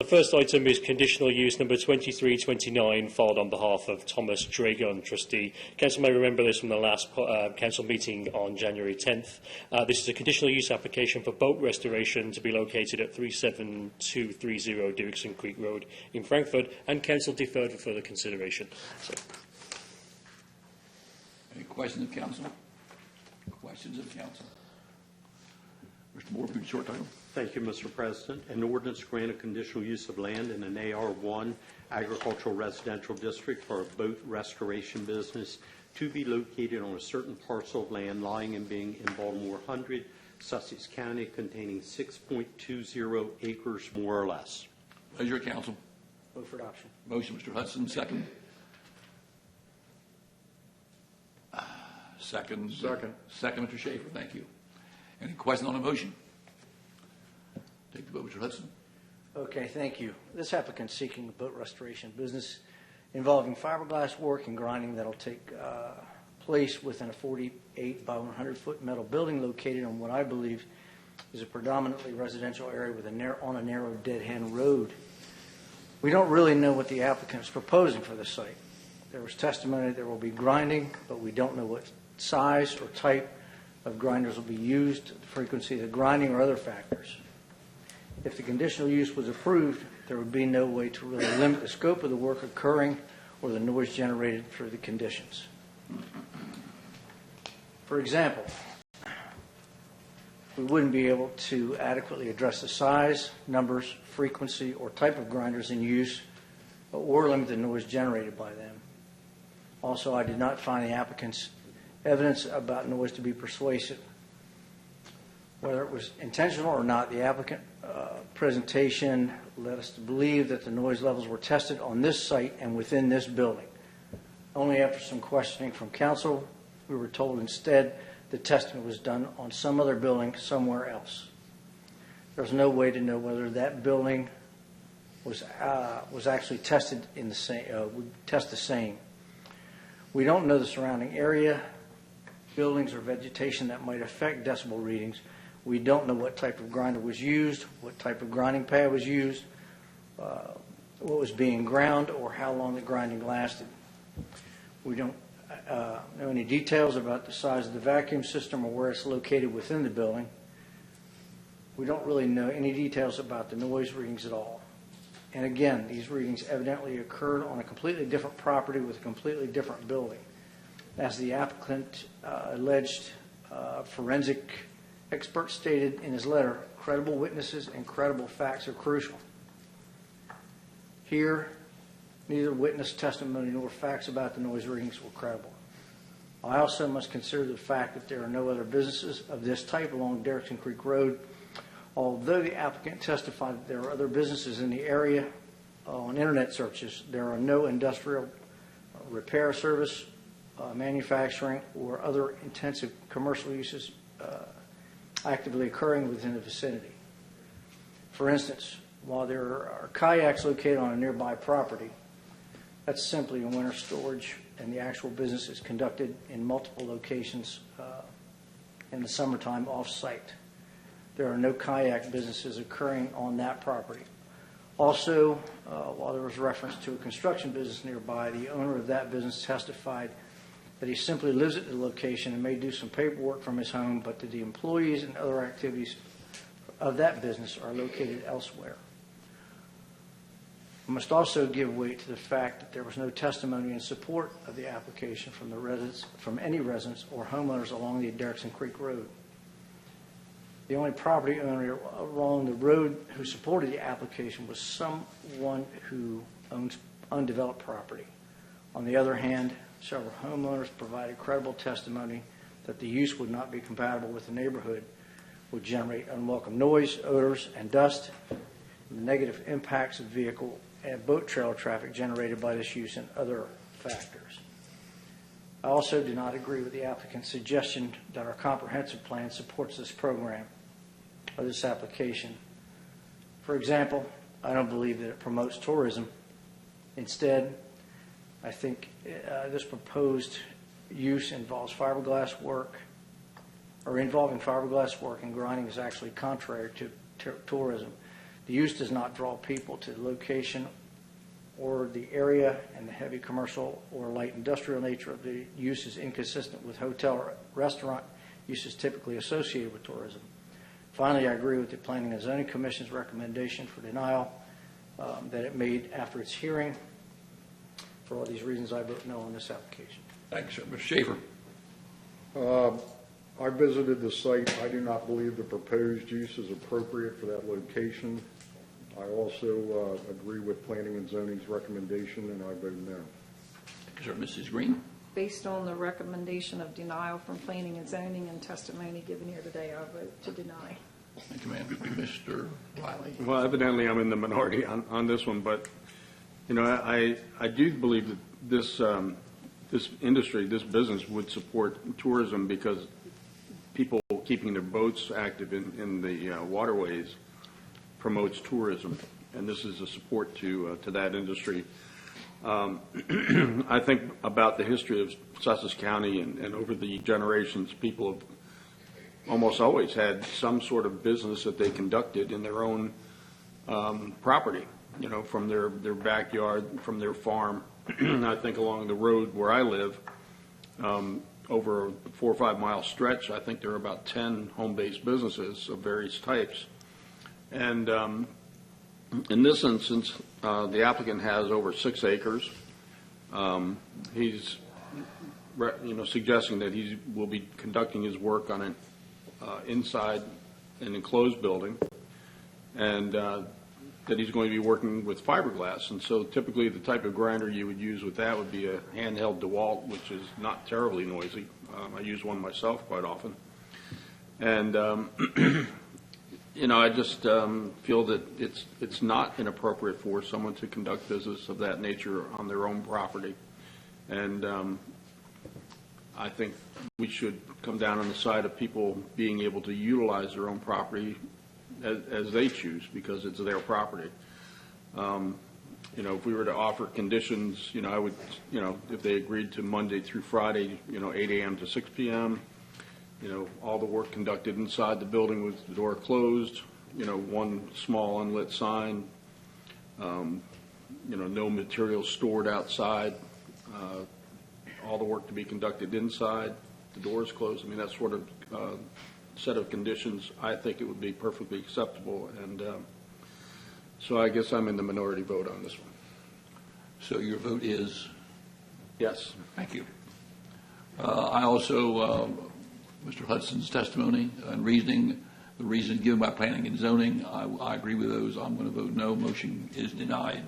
The first item is conditional use number 2329, filed on behalf of Thomas Dragon, trustee. Council may remember this from the last council meeting on January 10th. This is a conditional use application for boat restoration to be located at 37230 Dirksen Creek Road in Frankford, and council deferred for further consideration. Any questions of council? Questions of council? Mr. Moore, read short title. Thank you, Mr. President. An ordinance to grant a conditional use of land in an AR1 agricultural residential district for a boat restoration business to be located on a certain parcel of land lying and being in Baltimore 100, Sussex County, containing 6.20 acres, more or less. Pleasure of council. Move for adoption. Motion, Mr. Hudson, second. Second. Second, Mr. Schaeffer. Thank you. Any questions on the motion? Take the vote, Mr. Hudson. Okay, thank you. This applicant's seeking a boat restoration business involving fiberglass work and grinding that will take place within a 48 by 100 foot metal building located on what I believe is a predominantly residential area with on a narrow dead-end road. We don't really know what the applicant is proposing for this site. There was testimony there will be grinding, but we don't know what size or type of grinders will be used, the frequency of the grinding, or other factors. If the conditional use was approved, there would be no way to really limit the scope of the work occurring or the noise generated through the conditions. For example, we wouldn't be able to adequately address the size, numbers, frequency, or type of grinders in use or limit the noise generated by them. Also, I did not find the applicant's evidence about noise to be persuasive. Whether it was intentional or not, the applicant presentation led us to believe that the noise levels were tested on this site and within this building. Only after some questioning from council, we were told instead the testing was done on some other building somewhere else. There's no way to know whether that building was actually tested in the same, would test the same. We don't know the surrounding area, buildings, or vegetation that might affect decibel readings. We don't know what type of grinder was used, what type of grinding pad was used, what was being ground, or how long the grinding lasted. We don't know any details about the size of the vacuum system or where it's located within the building. We don't really know any details about the noise readings at all. And again, these readings evidently occurred on a completely different property with a completely different building. As the applicant alleged, forensic expert stated in his letter, credible witnesses and credible facts are crucial. Here, neither witness testimony nor facts about the noise readings were credible. I also must consider the fact that there are no other businesses of this type along Dirksen Creek Road. Although the applicant testified that there are other businesses in the area on internet searches, there are no industrial repair service, manufacturing, or other intensive commercial uses actively occurring within the vicinity. For instance, while there are kayaks located on a nearby property, that's simply a winter storage, and the actual business is conducted in multiple locations in the summertime off-site. There are no kayak businesses occurring on that property. Also, while there was reference to a construction business nearby, the owner of that business testified that he simply lives at the location and may do some paperwork from his home, but that the employees and other activities of that business are located elsewhere. I must also give weight to the fact that there was no testimony in support of the application from any residents or homeowners along the Dirksen Creek Road. The only property owner along the road who supported the application was someone who owns undeveloped property. On the other hand, several homeowners provided credible testimony that the use would not be compatible with the neighborhood, would generate unwelcome noise, odors, and dust, and the negative impacts of vehicle and boat trailer traffic generated by this use and other factors. I also do not agree with the applicant's suggestion that our comprehensive plan supports this program or this application. For example, I don't believe that it promotes tourism. Instead, I think this proposed use involving fiberglass work and grinding is actually contrary to tourism. The use does not draw people to the location or the area, and the heavy commercial or light industrial nature of the use is inconsistent with hotel or restaurant uses typically associated with tourism. Finally, I agree with the Planning and Zoning Commission's recommendation for denial that it made after its hearing. For all these reasons, I vote no on this application. Thank you, sir. Mr. Schaeffer. I visited the site. I do not believe the proposed use is appropriate for that location. I also agree with Planning and Zoning's recommendation, and I vote no. Thank you, sir. Mrs. Green. Based on the recommendation of denial from Planning and Zoning and testimony given here today, I vote to deny. Thank you, ma'am. Mr. Rieley. Well, evidently I'm in the minority on this one, but, you know, I do believe that this industry, this business would support tourism because people keeping their boats active in the waterways promotes tourism, and this is a support to that industry. I think about the history of Sussex County, and over the generations, people have almost always had some sort of business that they conducted in their own property, you know, from their backyard, from their farm. I think along the road where I live, over a 4 or 5 mile stretch, I think there are about 10 home-based businesses of various types. And in this instance, the applicant has over 6 acres. He's, suggesting that he will be conducting his work on an inside an enclosed building, and that he's going to be working with fiberglass. And so typically the type of grinder you would use with that would be a handheld DeWalt, which is not terribly noisy. I use one myself quite often. And, I just feel that it's not inappropriate for someone to conduct business of that nature on their own property. And I think we should come down on the side of people being able to utilize their own property as they choose, because it's their property. If we were to offer conditions, I would, if they agreed to Monday through Friday, 8 a.m. to 6 p.m., all the work conducted inside the building with the door closed, one small unlit sign, no material stored outside, all the work to be conducted inside, the doors closed. I mean, that sort of set of conditions, I think it would be perfectly acceptable. And so I guess I'm in the minority vote on this one. So your vote is? Yes. Thank you. I also, Mr. Hudson's testimony and reasoning, the reason given by Planning and Zoning, I agree with those. I'm going to vote no. Motion is denied.